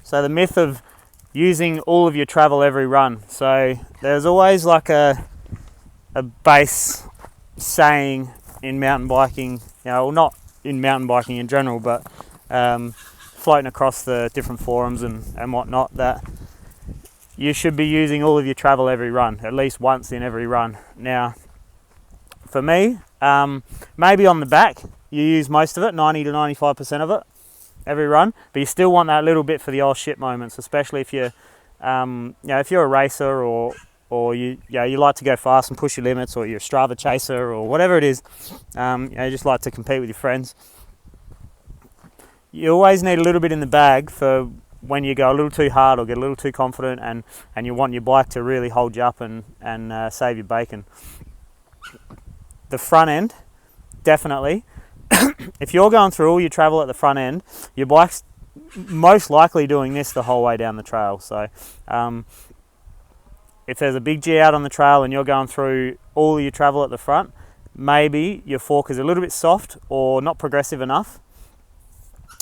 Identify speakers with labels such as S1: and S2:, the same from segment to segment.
S1: So the myth of using all of your travel every run. So there's always like a base saying in mountain biking, well, not in mountain biking in general, but floating across the different forums and whatnot, that you should be using all of your travel every run, at least once in every run. Now, for me, maybe on the back, you use most of it, 90 to 95% of it every run, but you still want that little bit for the oh shit moments, especially if you're, if you're a racer or you like to go fast and push your limits, or you're a Strava chaser or whatever it is, you just like to compete with your friends. You always need a little bit in the bag for when you go a little too hard or get a little too confident and you want your bike to really hold you up and save your bacon. The front end, definitely. If you're going through all your travel at the front end, your bike's most likely doing this the whole way down the trail. So if there's a big G out on the trail and you're going through all your travel at the front, maybe your fork is a little bit soft or not progressive enough.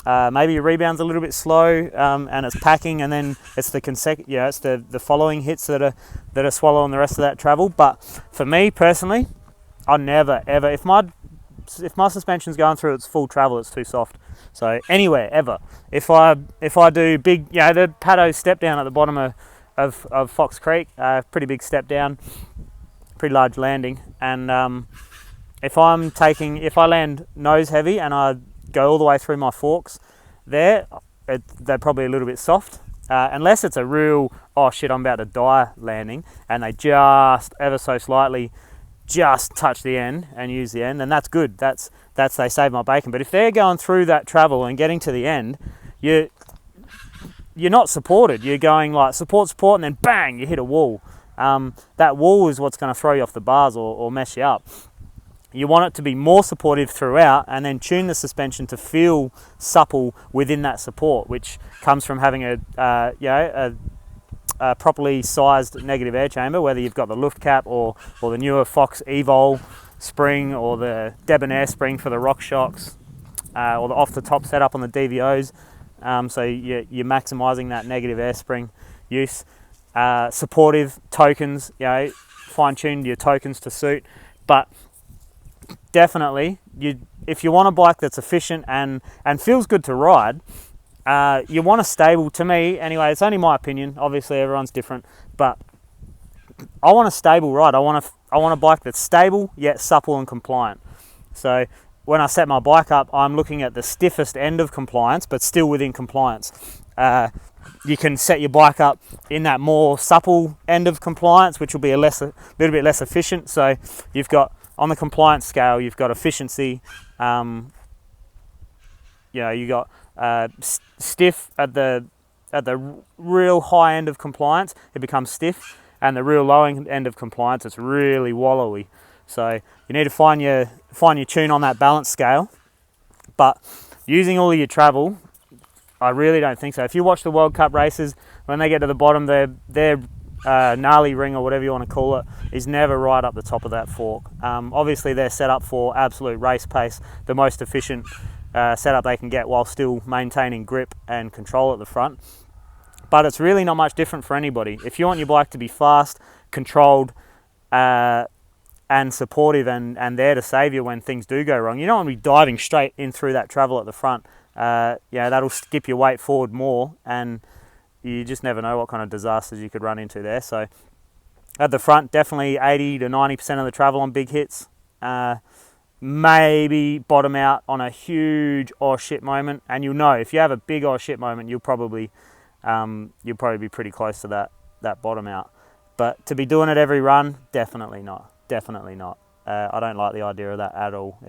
S1: Maybe your rebound's a little bit slow and it's packing, and then it's the following hits that are swallowing the rest of that travel. But for me personally, I never ever, if my suspension's going through its full travel, it's too soft. So anywhere ever, if I do big, the Paddo step down at the bottom of Fox Creek, pretty big step down, pretty large landing, and if I land nose heavy and I go all the way through my forks, they're probably a little bit soft, unless it's a real oh shit I'm about to die landing and they just ever so slightly just touch the end and use the end, then that's good. That's they save my bacon. But if they're going through that travel and getting to the end, you're not supported. You're going like support, and then bang, you hit a wall. That wall is what's going to throw you off the bars or mess you up. You want it to be more supportive throughout, and then tune the suspension to feel supple within that support, which comes from having a properly sized negative air chamber, whether you've got the Luft Cap or the newer Fox Evol spring or the Debonair spring for the RockShox, or the off the top setup on the DVOs. So you're maximising that negative air spring use. Supportive tokens, fine tuned your tokens to suit, but definitely if you want a bike that's efficient and feels good to ride, you want a stable, to me anyway, it's only my opinion, obviously everyone's different, but I want a stable ride. I want a bike that's stable yet supple and compliant. So when I set my bike up, I'm looking at the stiffest end of compliance, but still within compliance. You can set your bike up in that more supple end of compliance, which will be a little bit less efficient. So you've got, on the compliance scale, you've got efficiency, you got stiff at the real high end of compliance, it becomes stiff, and the real low end of compliance, it's really wallowy. So you need to find your tune on that balance scale. But using all of your travel, I really don't think so. If you watch the World Cup races, when they get to the bottom, their gnarly ring, or whatever you want to call it, is never right up the top of that fork. Obviously they're set up for absolute race pace, the most efficient setup they can get while still maintaining grip and control at the front. But it's really not much different for anybody. If you want your bike to be fast, controlled, and supportive and there to save you when things do go wrong, you don't want to be diving straight in through that travel at the front. That'll skip your weight forward more, and you just never know what kind of disasters you could run into there. So at the front, definitely 80 to 90% of the travel on big hits. Maybe bottom out on a huge oh shit moment, and you'll know if you have a big oh shit moment, you'll probably be pretty close to that bottom out. But to be doing it every run, definitely not. I don't like the idea of that at all.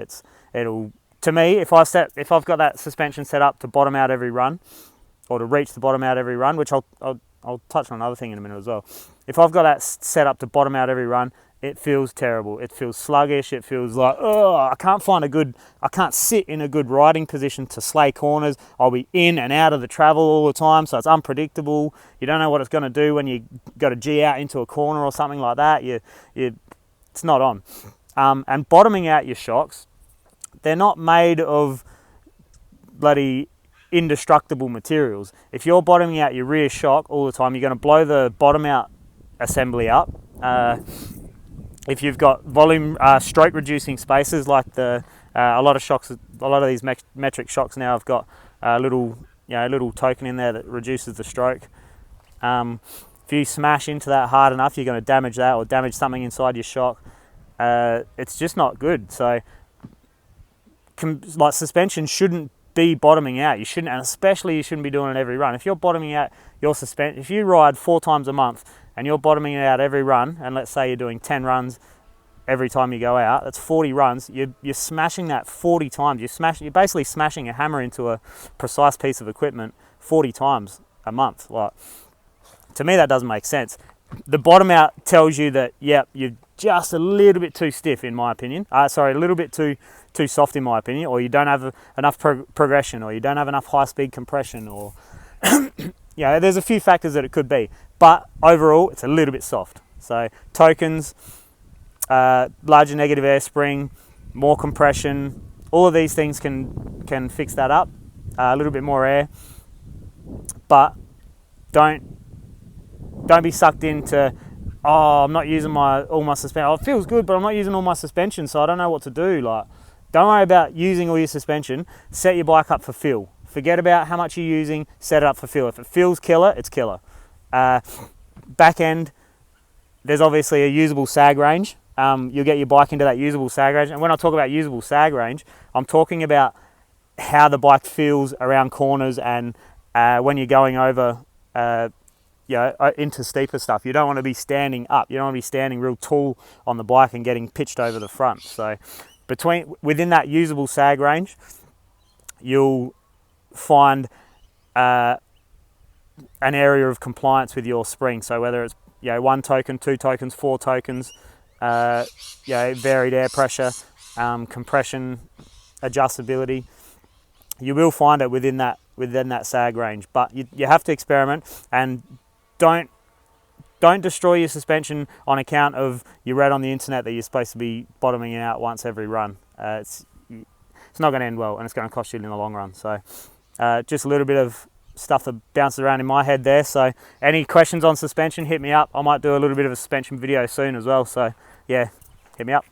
S1: To me, if I've got that suspension set up to bottom out every run, or to reach the bottom out every run, which I'll touch on another thing in a minute as well. If I've got that set up to bottom out every run, it feels terrible. It feels sluggish. It feels like, I can't sit in a good riding position to slay corners. I'll be in and out of the travel all the time, so it's unpredictable. You don't know what it's going to do when you got a G out into a corner or something like that. It's not on. And bottoming out your shocks, they're not made of bloody indestructible materials. If you're bottoming out your rear shock all the time, you're going to blow the bottom out assembly up. If you've got volume stroke reducing spacers, like a lot of these metric shocks now have got a little token in there that reduces the stroke. If you smash into that hard enough, you're going to damage that or damage something inside your shock. It's just not good. So like suspension shouldn't be bottoming out. You shouldn't, and especially you shouldn't be doing it every run. If you're bottoming out your suspension, if you ride 4 times a month and you're bottoming it out every run, and let's say you're doing 10 runs every time you go out, that's 40 runs. You're smashing that 40 times. You're basically smashing a hammer into a precise piece of equipment 40 times a month. Like, to me, that doesn't make sense. The bottom out tells you that, yep, you're just a little bit too stiff, in my opinion. A little bit too soft, in my opinion, or you don't have enough progression, or you don't have enough high-speed compression, or there's a few factors that it could be. But overall, it's a little bit soft. So tokens, larger negative air spring, more compression, all of these things can fix that up. A little bit more air, but don't be sucked into, oh, I'm not using all my suspension. Oh, it feels good, but I'm not using all my suspension, so I don't know what to do. Like, don't worry about using all your suspension. Set your bike up for feel. Forget about how much you're using. Set it up for feel. If it feels killer, it's killer. Back end, there's obviously a usable sag range. You'll get your bike into that usable sag range. And when I talk about usable sag range, I'm talking about how the bike feels around corners and when you're going over into steeper stuff. You don't want to be standing up. You don't want to be standing real tall on the bike and getting pitched over the front. So within that usable sag range, you'll find an area of compliance with your spring. So whether it's 1 token, 2 tokens, 4 tokens, varied air pressure, compression, adjustability, you will find it within that sag range. But you have to experiment, and don't destroy your suspension on account of you read on the internet that you're supposed to be bottoming it out once every run. It's not going to end well, and it's going to cost you in the long run. So just a little bit of stuff that bounces around in my head there. So any questions on suspension, hit me up. I might do a little bit of a suspension video soon as well. So yeah, hit me up.